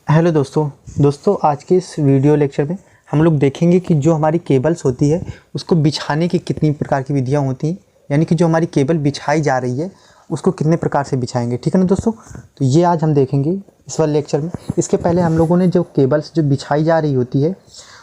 Hello दोस्तों आज के इस वीडियो लेक्चर में हम लोग देखेंगे कि जो हमारी केबल्स होती है उसको बिछाने की कितनी प्रकार की विधियां होती हैं। यानी कि जो हमारी केबल बिछाई जा रही है उसको कितने प्रकार से बिछाएंगे, ठीक है ना दोस्तों। तो ये आज हम देखेंगे इस वाले लेक्चर में। इसके पहले हम लोगों ने जो केबल्स जो बिछाई जा रही होती है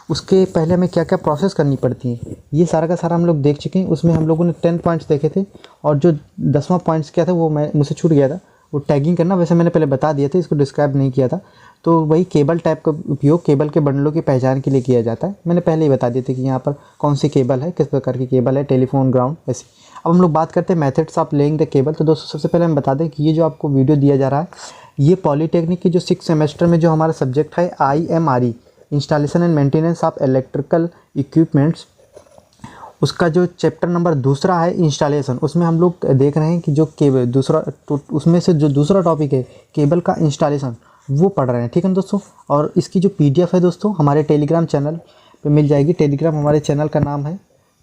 उसके पहले हमें क्या क्या प्रोसेस करनी पड़ती है ये सारा का सारा हम लोग देख चुके हैं। उसमें हम लोगों ने 10 पॉइंट्स देखे थे और जो 10वां पॉइंट्स क्या था वो मुझसे छूट गया था, वो टैगिंग करना। वैसे मैंने पहले बता दिया था, इसको डिस्क्राइब नहीं किया था। तो वही केबल टाइप का उपयोग केबल के बंडलों की पहचान के लिए किया जाता है। मैंने पहले ही बता दिया था कि यहाँ पर कौन सी केबल है, किस प्रकार की केबल है, टेलीफोन, ग्राउंड, ऐसी। अब हम लोग बात करते हैं methods of laying the cable. तो दोस्तों सबसे पहले हम बता दें कि ये जो आपको वीडियो दिया जा रहा है ये पॉलीटेक्निक की जो 6 सेमेस्टर में जो हमारा सब्जेक्ट है IMRE, installation and maintenance of electrical equipments, उसका जो चैप्टर नंबर दूसरा है इंस्टॉलेशन, उसमें हम लोग देख रहे हैं कि जो केबल दूसरा तो उसमें से जो दूसरा टॉपिक है केबल का इंस्टॉलेशन वो पढ़ रहे हैं, ठीक है ना दोस्तों। और इसकी जो PDF है दोस्तों हमारे टेलीग्राम चैनल पे मिल जाएगी। टेलीग्राम हमारे चैनल का नाम है,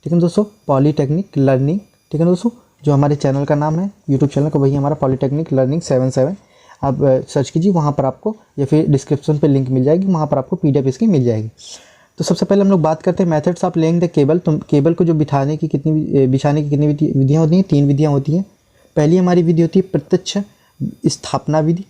ठीक है दोस्तों, पॉलीटेक्निक लर्निंग, ठीक है दोस्तों। जो हमारे चैनल का नाम है यूट्यूब चैनल का वही हमारा पॉलीटेक्निक लर्निंग 77। आप सर्च कीजिए वहाँ पर आपको, या फिर डिस्क्रिप्शन पे लिंक मिल जाएगी, वहाँ पर आपको PDF इसकी मिल जाएगी। तो सबसे पहले हम लोग बात करते हैं methods of laying the cable. तो केबल को जो बिछाने की कितनी विधियाँ होती हैं, 3 विधियाँ होती हैं। पहली हमारी विधि होती है प्रत्यक्ष स्थापना विधि,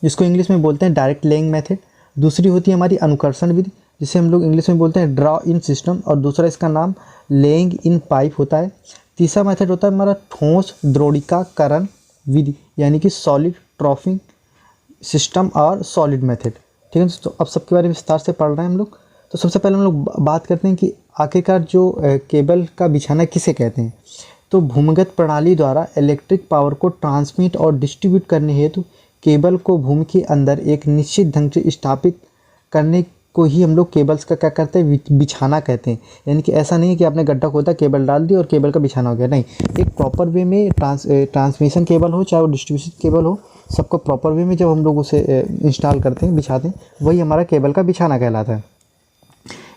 जिसको इंग्लिश में बोलते हैं डायरेक्ट लेइंग मेथड। दूसरी होती है हमारी अनुकर्षण विधि, जिसे हम लोग इंग्लिश में बोलते हैं ड्रॉ इन सिस्टम, और दूसरा इसका नाम लेइंग इन पाइप होता है। तीसरा मेथड होता है हमारा ठोस द्रोणीकरण विधि, यानी कि सॉलिड ट्रॉफिंग सिस्टम और सॉलिड मेथड, ठीक है। तो अब सबके बारे में विस्तार से पढ़ रहे हैं हम लोग। तो सबसे पहले हम लोग बात करते हैं कि आखिरकार जो केबल का बिछाना किसे कहते हैं। तो भूमिगत प्रणाली द्वारा इलेक्ट्रिक पावर को ट्रांसमिट और डिस्ट्रीब्यूट करने हेतु केबल को भूमि के अंदर एक निश्चित ढंग से स्थापित करने को ही हम लोग केबल्स का क्या करते हैं, बिछाना कहते हैं। यानी कि ऐसा नहीं है कि आपने गड्ढा खोदा, केबल डाल दी और केबल का बिछाना हो गया, नहीं। एक प्रॉपर वे में ट्रांसमिशन केबल हो चाहे वो डिस्ट्रीब्यूशन केबल हो, सबको प्रॉपर वे में जब हम लोग उसे इंस्टॉल करते हैं, बिछाते हैं, वही हमारा केबल का बिछाना कहलाता है।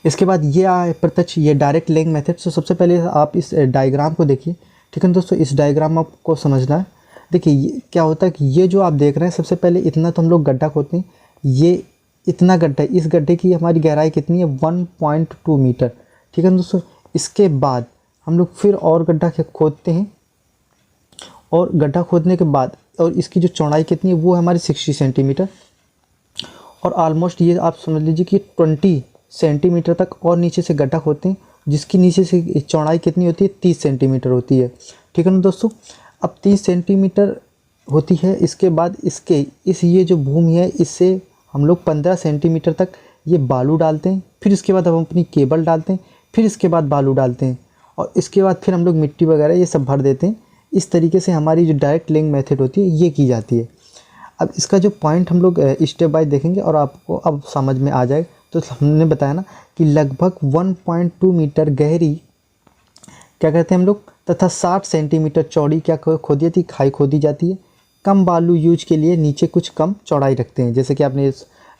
इसके बाद ये आए प्रत्यक्ष, ये डायरेक्ट लेइंग मेथड। तो सबसे पहले आप इस डायग्राम को देखिए, ठीक है दोस्तों। इस डायग्राम आपको समझना है। देखिए क्या होता है कि ये जो आप देख रहे हैं, सबसे पहले इतना तो हम लोग गड्ढा खोदते हैं, ये इतना गड्ढा, इस गड्ढे की हमारी गहराई कितनी है 1.2 मीटर, ठीक है दोस्तों। इसके बाद हम लोग फिर और गड्ढा खोदते हैं, और गड्ढा खोदने के बाद और इसकी जो चौड़ाई कितनी है वो है हमारी 60 सेंटीमीटर, और ऑलमोस्ट ये आप समझ लीजिए कि 20 सेंटीमीटर तक और नीचे से गड्ढा खोदते हैं, जिसकी नीचे से चौड़ाई कितनी होती है 30 सेंटीमीटर होती है, ठीक है ना दोस्तों। अब 30 सेंटीमीटर होती है। इसके बाद ये जो भूमि है इससे हम लोग 15 सेंटीमीटर तक ये बालू डालते हैं। फिर इसके बाद हम अपनी केबल डालते हैं, फिर इसके बाद बालू डालते हैं, और इसके बाद फिर हम लोग मिट्टी वगैरह ये सब भर देते हैं। इस तरीके से हमारी जो डायरेक्ट लेइंग मेथड होती है ये की जाती है। अब इसका जो पॉइंट हम लोग स्टेप बाय देखेंगे और आपको अब समझ में आ जाए। तो हमने बताया ना कि लगभग 1.2 मीटर गहरी क्या कहते हैं हम लोग, तथा 60 सेंटीमीटर चौड़ी क्या खोदी जाती, खाई खोदी जाती है। कम बालू यूज के लिए नीचे कुछ कम चौड़ाई रखते हैं, जैसे कि आपने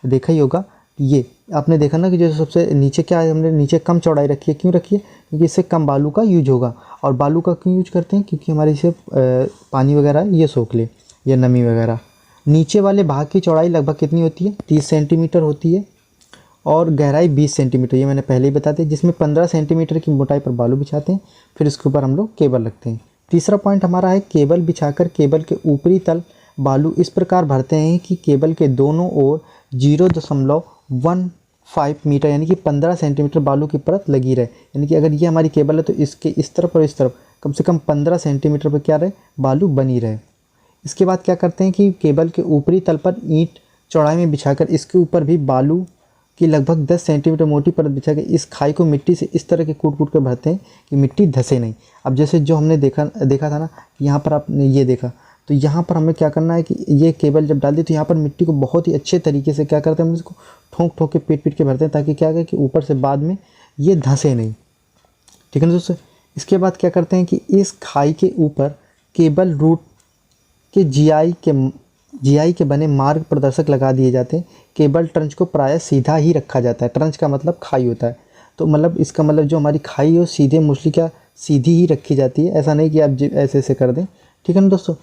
देखा ही होगा। ये आपने देखा ना कि जो सबसे नीचे क्या है, हमने नीचे कम चौड़ाई रखी है। क्यों रखी है? क्योंकि इससे कम बालू का यूज होगा। और बालू का क्यों यूज करते हैं? क्योंकि हमारे इसे पानी वगैरह ये सोख ले, या नमी वगैरह। नीचे वाले भाग की चौड़ाई लगभग कितनी होती है 30 सेंटीमीटर होती है, और गहराई 20 सेंटीमीटर, ये मैंने पहले ही बता दिया, जिसमें 15 सेंटीमीटर की मोटाई पर बालू बिछाते हैं। फिर इसके ऊपर हम लोग केबल रखते हैं। तीसरा पॉइंट हमारा है केबल बिछाकर केबल के ऊपरी तल बालू इस प्रकार भरते हैं कि केबल के दोनों ओर 0.15 मीटर यानी कि 15 सेंटीमीटर बालू की परत लगी रहे। यानी कि अगर ये हमारी केबल है तो इसके इस तरफ और इस तरफ कम से कम 15 सेंटीमीटर पर क्या रहे, बालू बनी रहे। इसके बाद क्या करते हैं कि केबल के ऊपरी तल पर ईंट चौड़ाई में बिछाकर इसके ऊपर भी बालू की लगभग 10 सेंटीमीटर मोटी परत बिछा के इस खाई को मिट्टी से इस तरह के कूट कूट कर भरते हैं कि मिट्टी धंसे नहीं। अब जैसे जो हमने देखा था ना, यहाँ पर आपने ये देखा, तो यहाँ पर हमें क्या करना है कि ये केबल जब डाल दी तो यहाँ पर मिट्टी को बहुत ही अच्छे तरीके से क्या करते हैं, हम इसको ठोक ठोक के पीट के भरते हैं, ताकि क्या करें कि ऊपर से बाद में ये धंसे नहीं, ठीक है ना दोस्तों। इसके बाद क्या करते हैं कि इस खाई के ऊपर केबल रूट के जीआई के बने मार्ग प्रदर्शक लगा दिए जाते हैं। केबल ट्रंच को प्रायः सीधा ही रखा जाता है। ट्रंच का मतलब खाई होता है, तो मतलब इसका मतलब जो हमारी खाई हो सीधे मोस्टली क्या सीधी ही रखी जाती है, ऐसा नहीं कि आप ऐसे ऐसे कर दें, ठीक है ना दोस्तों।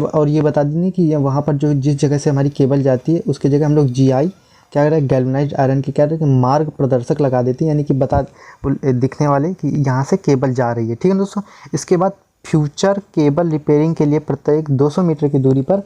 और ये बता दें कि वहाँ पर जो जिस जगह से हमारी केबल जाती है उसकी जगह हम लोग GI क्या करें, गैल्वेनाइज्ड आयरन के क्या करें, मार्ग प्रदर्शक लगा देते हैं, यानी कि दिखने वाले कि यहाँ से केबल जा रही है। ठीक है दोस्तों। इसके बाद फ्यूचर केबल रिपेयरिंग के लिए प्रत्येक 200 मीटर की दूरी पर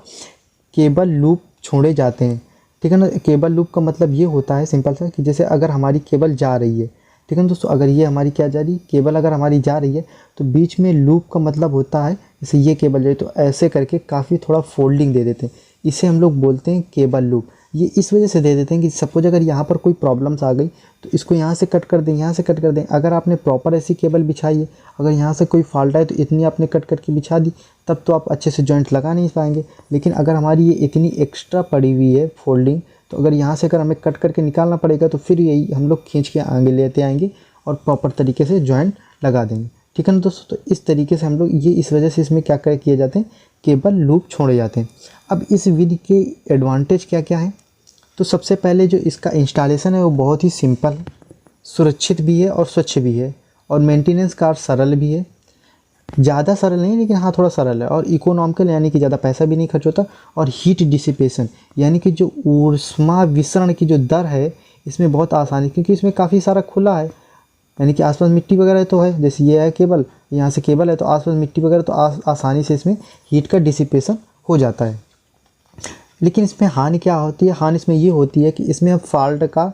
केबल लूप छोड़े जाते हैं। ठीक है ना। केबल लूप का मतलब ये होता है सिंपल सा कि जैसे अगर हमारी केबल जा रही है, ठीक है ना दोस्तों, अगर ये हमारी क्या जा रही केबल अगर हमारी जा रही है तो बीच में लूप का मतलब होता है जैसे ये केबल जाए तो ऐसे करके काफ़ी थोड़ा फोल्डिंग दे देते हैं, इसे हम लोग बोलते हैं केबल लूप। ये इस वजह से दे देते हैं कि सपोज अगर यहाँ पर कोई प्रॉब्लम्स आ गई तो इसको यहाँ से कट कर दें, यहाँ से कट कर दें। अगर आपने प्रॉपर ऐसी केबल बिछाई है, अगर यहाँ से कोई फॉल्ट आए तो इतनी आपने कट करके बिछा दी, तब तो आप अच्छे से जॉइंट लगा नहीं पाएंगे। लेकिन अगर हमारी ये इतनी एक्स्ट्रा पड़ी हुई है फोल्डिंग, तो अगर यहाँ से अगर हमें कट करके निकालना पड़ेगा तो फिर यही हम लोग खींच के आगे लेते आएंगे और प्रॉपर तरीके से जॉइंट लगा देंगे। ठीक है ना दोस्तों। तो इस तरीके से हम लोग ये इस वजह से इसमें क्या क्या किए जाते हैं, केबल लूप छोड़े जाते हैं। अब इस विधि के एडवांटेज क्या क्या हैं, तो सबसे पहले जो इसका इंस्टॉलेशन है वो बहुत ही सिंपल है, सुरक्षित भी है और स्वच्छ भी है, और मेंटेनेंस कार्य सरल भी है। ज़्यादा सरल नहीं लेकिन हाँ थोड़ा सरल है, और इकोनॉमिकल यानी कि ज़्यादा पैसा भी नहीं खर्च होता। और हीट डिसिपेशन यानी कि जो ऊष्मा विसरण की जो दर है इसमें बहुत आसानी, क्योंकि इसमें काफ़ी सारा खुला है, यानी कि आसपास मिट्टी वगैरह तो है, जैसे ये है केबल, यहाँ से केबल है तो आसपास मिट्टी वगैरह तो आसानी से इसमें हीट का डिसिपेशन हो जाता है। लेकिन इसमें हानि क्या होती है, हानि इसमें ये होती है कि इसमें हम फॉल्ट का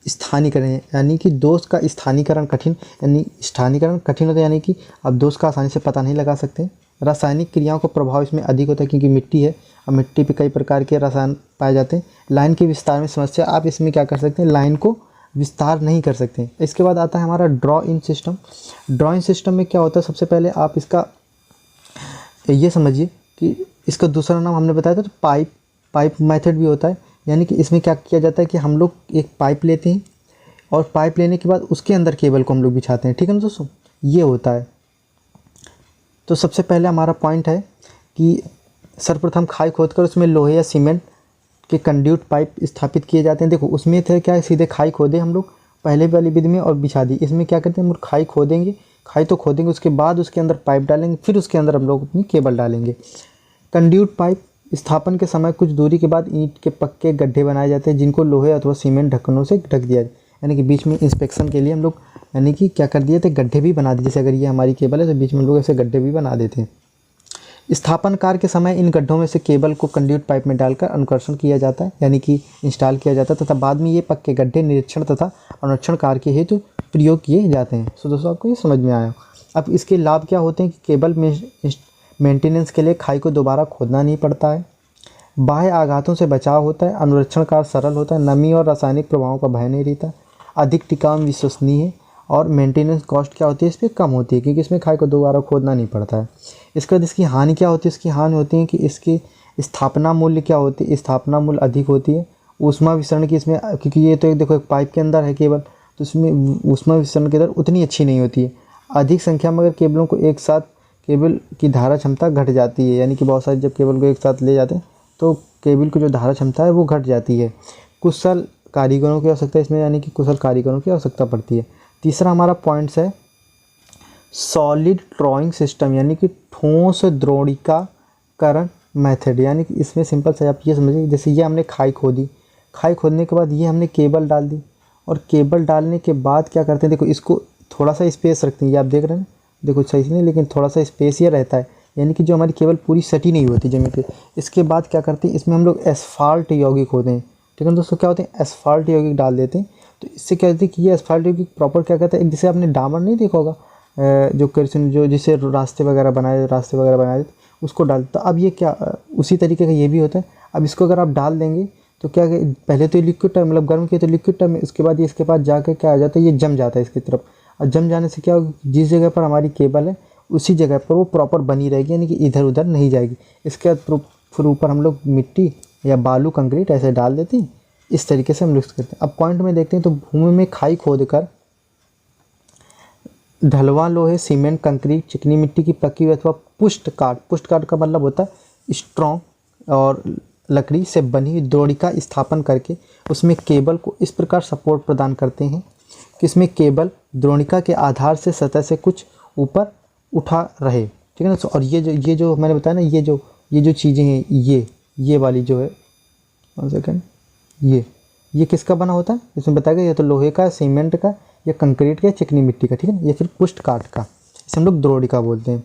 स्थानीकरण यानी कि दोष का स्थानीकरण कठिन, यानी स्थानीकरण कठिन होता है, यानी कि आप दोष का आसानी से पता नहीं लगा सकते। रासायनिक क्रियाओं का प्रभाव इसमें अधिक होता है क्योंकि मिट्टी है और मिट्टी पे कई प्रकार के रसायन पाए जाते हैं। लाइन के विस्तार में समस्या, आप इसमें क्या कर सकते हैं, लाइन को विस्तार नहीं कर सकते। इसके बाद आता है हमारा draw in system. Draw in system में क्या होता है, सबसे पहले आप इसका ये समझिए कि इसका दूसरा नाम हमने बताया था तो पाइप मेथड भी होता है। यानी कि इसमें क्या किया जाता है कि हम लोग एक पाइप लेते हैं और पाइप लेने के बाद उसके अंदर केबल को हम लोग बिछाते हैं। ठीक है ना दोस्तों, ये होता है। तो सबसे पहले हमारा पॉइंट है कि सर्वप्रथम खाई खोदकर उसमें लोहे या सीमेंट के कंड्यूट पाइप स्थापित किए जाते हैं। देखो उसमें थे क्या, सीधे खाई खोदे हम लोग पहले वाली विधि में और बिछा दी। इसमें क्या करते हैं, हम लोग खाई खोदेंगे, खाई तो खोदेंगे, उसके बाद उसके अंदर पाइप डालेंगे, फिर उसके अंदर हम लोग अपनी केबल डालेंगे। कंड्यूट पाइप स्थापन के समय कुछ दूरी के बाद ईंट के पक्के गड्ढे बनाए जाते हैं जिनको लोहे अथवा सीमेंट ढक्कनों से ढक दिया जाए। यानी कि बीच में इंस्पेक्शन के लिए हम लोग यानी कि क्या कर दिए थे, गड्ढे भी बना दिए। जैसे अगर ये हमारी केबल है तो बीच में लोग ऐसे गड्ढे भी बना देते हैं। स्थापन कार्य के समय इन गड्ढों में से केबल को कंड्यूट पाइप में डालकर अनुकर्षण किया जाता है, यानी कि इंस्टॉल किया जाता है, तथा बाद में ये पक्के गड्ढे निरीक्षण तथा अनुरक्षण कार्य के हेतु प्रयोग किए जाते हैं। सो दोस्तों आपको ये समझ में आया। अब इसके लाभ क्या होते हैं कि केबल में मेंटेनेंस के लिए खाई को दोबारा खोदना नहीं पड़ता है, बाह्य आघातों से बचाव होता है, अनुरक्षण कार्य सरल होता है, नमी और रासायनिक प्रभावों का भय नहीं रहता, अधिक टिकाऊ विश्वसनीय है, और मेंटेनेंस कॉस्ट क्या होती है इस पर कम होती है क्योंकि इसमें खाई को दोबारा खोदना नहीं पड़ता है। इसके बाद इसकी हानि क्या होती है, इसकी हानि होती है कि इसकी स्थापना मूल्य क्या होती है, स्थापना मूल्य अधिक होती है। ऊष्मा विसरण की इसमें, क्योंकि ये तो एक देखो एक पाइप के अंदर है केबल, तो इसमें ऊष्मा विसरण की दर उतनी अच्छी नहीं होती है। अधिक संख्या में अगर केबलों को एक साथ, केबल की धारा क्षमता घट जाती है, यानी कि बहुत सारे जब केबल को एक साथ ले जाते हैं तो केबल की जो धारा क्षमता है वो घट जाती है। कुशल कारीगरों की आवश्यकता इसमें, यानी कि कुशल कारीगरों की आवश्यकता पड़ती है। तीसरा हमारा पॉइंट्स है सॉलिड ड्रॉइंग सिस्टम, यानी कि ठोस द्रोणिकाकरण मेथड। यानी कि इसमें सिंपल से आप ये समझिए, जैसे ये हमने खाई खोदी, खाई खोदने के बाद ये हमने केबल डाल दी, और केबल डालने के बाद क्या करते हैं, देखो इसको थोड़ा सा स्पेस रखते हैं, ये आप देख रहे हैं, देखो सही से नहीं लेकिन थोड़ा सा स्पेस ये रहता है, यानी कि जो हमारी केबल पूरी सटी नहीं होती ज़मीन पे। इसके बाद क्या करते हैं, इसमें हम लोग एस्फाल्ट यौगिक होते हैं। ठीक है दोस्तों, क्या होते हैं, एस्फाल्ट यौगिक डाल देते हैं। तो इससे क्या होता है कि ये एस्फाल्ट यौगिक प्रॉपर क्या कहते हैं, एक जैसे आपने डामर नहीं देखा होगा, जो कृषि जो जिसे रास्ते वगैरह बनाए देते उसको डालता। अब ये क्या उसी तरीके का ये भी होता है। अब इसको अगर आप डाल देंगे तो क्या पहले तो लिक्विड टाइम मतलब गर्म किया तो लिक्विड टाइम में, उसके बाद ये इसके पास जाकर क्या आ जाता है, ये जम जाता है इसकी तरफ, और जम जाने से क्या होगा, जिस जगह पर हमारी केबल है उसी जगह पर वो प्रॉपर बनी रहेगी, यानी कि इधर उधर नहीं जाएगी। इसके बाद फिर ऊपर हम लोग मिट्टी या बालू कंक्रीट ऐसे डाल देते हैं। इस तरीके से हम लोग करते हैं। अब पॉइंट में देखते हैं तो भूमि में खाई खोदकर ढलवा लोहे, सीमेंट, कंक्रीट, चिकनी मिट्टी की पकी हुई अथवा पुष्ट काठ का मतलब होता है स्ट्रॉन्ग और लकड़ी से बनी हुई द्रोणिका स्थापन करके उसमें केबल को इस प्रकार सपोर्ट प्रदान करते हैं कि इसमें केबल द्रोणिका के आधार से सतह से कुछ ऊपर उठा रहे। ठीक है ना। और ये जो मैंने बताया ना, ये जो ये जो चीज़ें हैं, ये वाली जो है, 1 सेकेंड, ये किसका बना होता है, इसमें बताया गया, या तो लोहे का, सीमेंट का, या कंक्रीट का, या चिकनी मिट्टी का, ठीक है, या फिर पुष्ट काठ का, इसे हम लोग द्रोणिका बोलते हैं।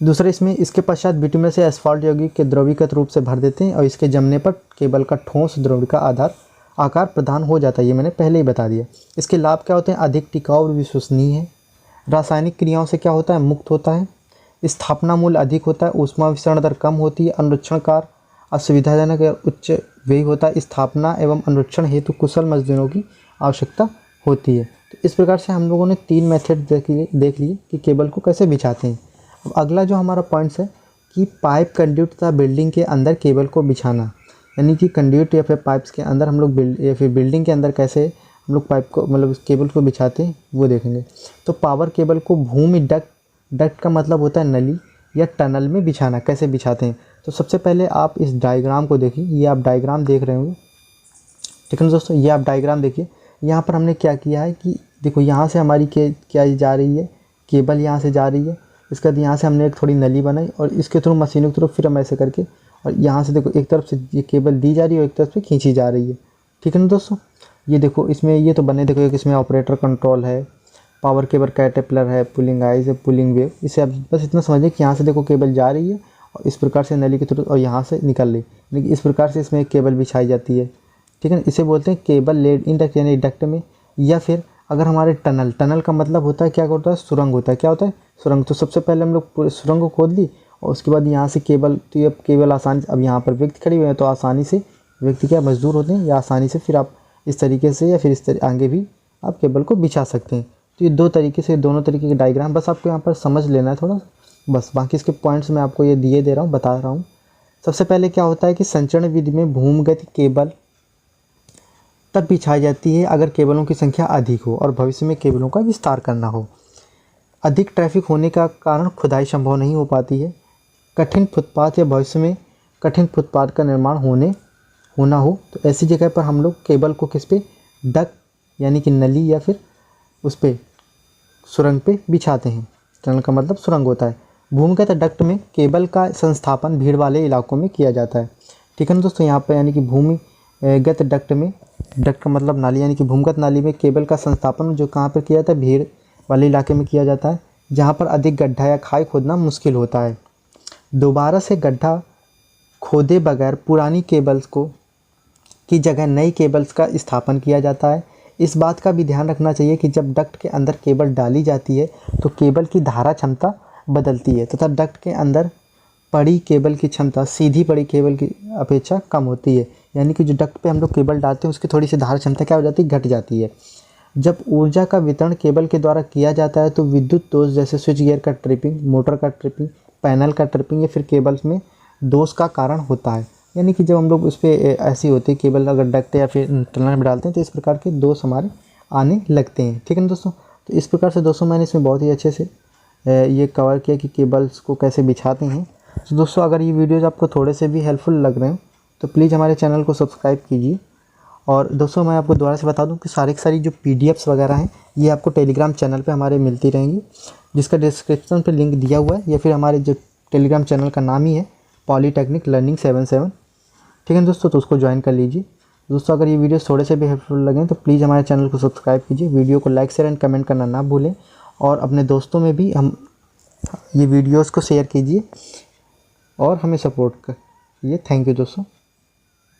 दूसरा, इसमें इसके पश्चात बिटुमेन से एस्फाल्ट यौगिक के द्रवीकृत रूप से भर देते हैं और इसके जमने पर केबल का ठोस द्रोणिका आकार प्रदान हो जाता है। ये मैंने पहले ही बता दिया। इसके लाभ क्या होते हैं, अधिक टिकाऊ और विश्वसनीय है, रासायनिक क्रियाओं से क्या होता है, मुक्त होता है, स्थापना मूल्य अधिक होता है, ऊष्मा विसरण दर कम होती है, अनुरक्षण कार्य असुविधाजनक और उच्च व्ययी होता है, स्थापना एवं अनुरक्षण हेतु कुशल मजदूरों की आवश्यकता होती है। तो इस प्रकार से हम लोगों ने 3 मेथड देख लिए कि केबल को कैसे बिछाते हैं। अब अगला जो हमारा पॉइंट्स है कि पाइप, कंड्यूट तथा बिल्डिंग के अंदर केबल को बिछाना, यानी कि कंड्यूट या फिर पाइप्स के अंदर हम लोग या फिर बिल्डिंग के अंदर कैसे हम लोग पाइप को मतलब केबल को बिछाते हैं वो देखेंगे। तो पावर केबल को भूमि डक्ट का मतलब होता है नली या टनल में बिछाना, कैसे बिछाते हैं। तो सबसे पहले आप इस डायग्राम को देखिए, ये आप डायग्राम देख रहे होंगे, ठीक है दोस्तों, ये आप डायग्राम देखिए। यहाँ पर हमने क्या किया है कि देखो यहाँ से हमारी क्या जा रही है, केबल यहाँ से जा रही है, इसके बाद यहाँ से हमने एक थोड़ी नली बनाई और इसके थ्रू मशीनों के थ्रू फिर हम ऐसे करके, और यहाँ से देखो एक तरफ से ये केबल दी जा रही है और एक तरफ से खींची जा रही है, ठीक है ना दोस्तों। ये देखो इसमें ये तो बने, देखो एक इसमें ऑपरेटर कंट्रोल है, पावर केबल कैटरपिलर है, पुलिंग आइज है, पुलिंग वेव। इसे आप बस इतना समझिए कि यहाँ से देखो केबल जा रही है और इस प्रकार से नली के थ्रू और यहाँ से निकल रही, लेकिन इस प्रकार से इसमें एक केबल बिछाई जाती है, ठीक है ना। इसे बोलते हैं केबल लेड इन डक्ट, यानी डक्ट में। या फिर अगर हमारे टनल का मतलब होता है क्या होता है, सुरंग होता है। क्या होता है, सुरंग। तो सबसे पहले हम लोग पूरे सुरंग को खोद ली और उसके बाद यहाँ से केबल, तो ये केबल आसानी, अब यहाँ पर व्यक्ति खड़ी हुए हैं तो आसानी से व्यक्ति क्या मजदूर होते हैं, या आसानी से फिर आप इस तरीके से या फिर इस आगे भी आप केबल को बिछा सकते हैं। तो ये दोनों तरीके के डायग्राम बस आपको यहाँ पर समझ लेना है थोड़ा, बस बाकी इसके पॉइंट्स मैं आपको ये दे रहा हूँ, बता रहा हूँ। सबसे पहले क्या होता है कि संचरण विधि में भूमिगत केबल तब बिछाई जाती है अगर केबलों की संख्या अधिक हो और भविष्य में केबलों का विस्तार करना हो। अधिक ट्रैफिक होने का कारण खुदाई संभव नहीं हो पाती है, कठिन फुटपाथ या भविष्य में कठिन फुटपाथ का निर्माण होना हो, तो ऐसी जगह पर हम लोग केबल को किस पे, डक्ट यानी कि नली या फिर उस पर सुरंग पे बिछाते हैं। टनल का मतलब सुरंग होता है। भूमिगत डक्ट में केबल का संस्थापन भीड़ वाले इलाकों में किया जाता है, ठीक है ना दोस्तों। यहाँ पर यानी कि भूमिगत डक्ट में, डक्ट का मतलब नाली, यानी कि भूमिगत नाली में केबल का संस्थापन जो कहाँ पर किया जाता है, भीड़ वाले इलाके में किया जाता है, जहाँ पर अधिक गड्ढा या खाई खोदना मुश्किल होता है। दोबारा से गड्ढा खोदे बगैर पुरानी केबल्स की जगह नई केबल्स का स्थापन किया जाता है। इस बात का भी ध्यान रखना चाहिए कि जब डक्ट के अंदर केबल डाली जाती है तो केबल की धारा क्षमता बदलती है तथा डक्ट के अंदर पड़ी केबल की क्षमता सीधी पड़ी केबल की अपेक्षा कम होती है। यानी कि जो डक्ट पे हम लोग केबल डालते हैं उसकी थोड़ी सी धारा क्षमता क्या हो जाती है, घट जाती है। जब ऊर्जा का वितरण केबल के द्वारा किया जाता है तो विद्युत दोष जैसे स्विच गियर का ट्रिपिंग, मोटर का ट्रिपिंग, पैनल का ट्रिपिंग या फिर केबल्स में दोष का कारण होता है। यानी कि जब हम लोग उस पर ऐसी होती है केबल अगर डक्ट या फिर टनल में डालते हैं तो इस प्रकार के दोष हमारे आने लगते हैं, ठीक है ना दोस्तों। तो इस प्रकार से दोस्तों मैंने इसमें बहुत ही अच्छे से ये कवर किया कि केबल्स को कैसे बिछाते हैं। तो दोस्तों अगर ये वीडियोज़ आपको थोड़े से भी हेल्पफुल लग रहे हैं तो प्लीज़ हमारे चैनल को सब्सक्राइब कीजिए। और दोस्तों मैं आपको दोबारा से बता दूं कि सारी जो PDFs वगैरह हैं ये आपको टेलीग्राम चैनल पे हमारे मिलती रहेंगी, जिसका डिस्क्रिप्शन पे लिंक दिया हुआ है, या फिर हमारे जो टेलीग्राम चैनल का नाम ही है पॉलीटेक्निक लर्निंग 77, ठीक है दोस्तों। तो उसको ज्वाइन कर लीजिए। दोस्तों अगर ये वीडियो थोड़े से भी हेल्पफुल लगें तो प्लीज़ हमारे चैनल को सब्सक्राइब कीजिए, वीडियो को लाइक शेयर एंड कमेंट करना ना भूलें, और अपने दोस्तों में भी हम ये वीडियोज़ को शेयर कीजिए और हमें सपोर्ट करिए। थैंक यू दोस्तों।